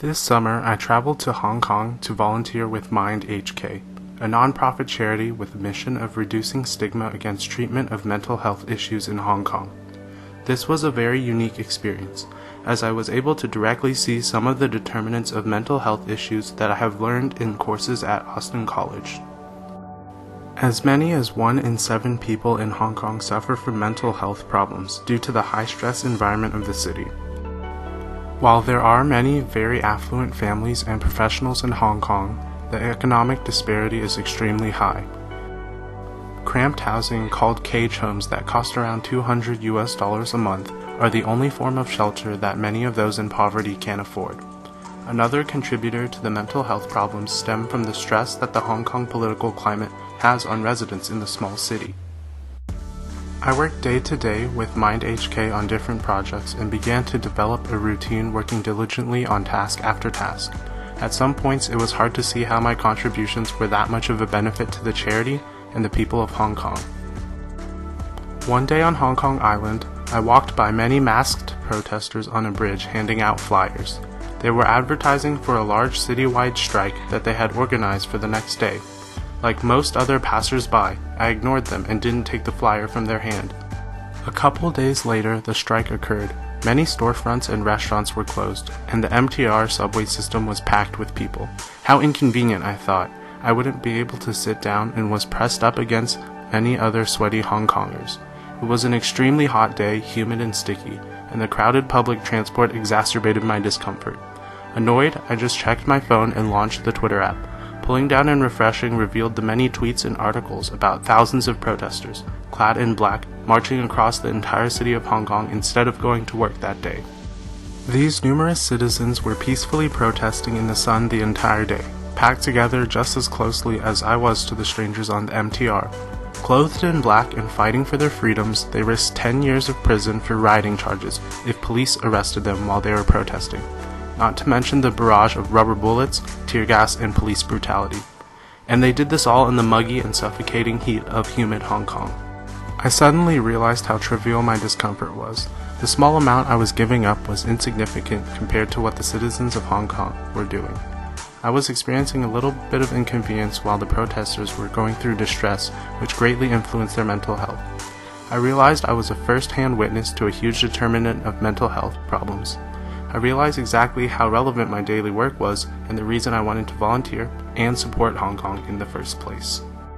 This summer, I traveled to Hong Kong to volunteer with Mind HK, a nonprofit charity with a mission of reducing stigma against treatment of mental health issues in Hong Kong. This was a very unique experience, as I was able to directly see some of the determinants of mental health issues that I have learned in courses at Austin College. As many as 1 in 7 people in Hong Kong suffer from mental health problems due to the high-stress environment of the city. While there are many very affluent families and professionals in Hong Kong, the economic disparity is extremely high. Cramped housing called cage homes that cost around $200 a month are the only form of shelter that many of those in poverty can afford. Another contributor to the mental health problems stem from the stress that the Hong Kong political climate has on residents in the small city. I worked day to day with Mind HK on different projects and began to develop a routine working diligently on task after task. At some points it was hard to see how my contributions were that much of a benefit to the charity and the people of Hong Kong. One day on Hong Kong Island, I walked by many masked protesters on a bridge handing out flyers. They were advertising for a large citywide strike that they had organized for the next day. Like most other passers-by, I ignored them and didn't take the flyer from their hand. A couple days later, the strike occurred. Many storefronts and restaurants were closed, and the MTR subway system was packed with people. How inconvenient, I thought. I wouldn't be able to sit down and was pressed up against many other sweaty Hong Kongers. It was an extremely hot day, humid and sticky, and the crowded public transport exacerbated my discomfort. Annoyed, I just checked my phone and launched the Twitter app. Pulling down and refreshing revealed the many tweets and articles about thousands of protesters, clad in black, marching across the entire city of Hong Kong instead of going to work that day. These numerous citizens were peacefully protesting in the sun the entire day, packed together just as closely as I was to the strangers on the MTR. Clothed in black and fighting for their freedoms, they risked 10 years of prison for rioting charges if police arrested them while they were protesting, not to mention the barrage of rubber bullets, tear gas, and police brutality. And they did this all in the muggy and suffocating heat of humid Hong Kong. I suddenly realized how trivial my discomfort was. The small amount I was giving up was insignificant compared to what the citizens of Hong Kong were doing. I was experiencing a little bit of inconvenience while the protesters were going through distress, which greatly influenced their mental health. I realized I was a first-hand witness to a huge determinant of mental health problems. I realized exactly how relevant my daily work was and the reason I wanted to volunteer and support Hong Kong in the first place.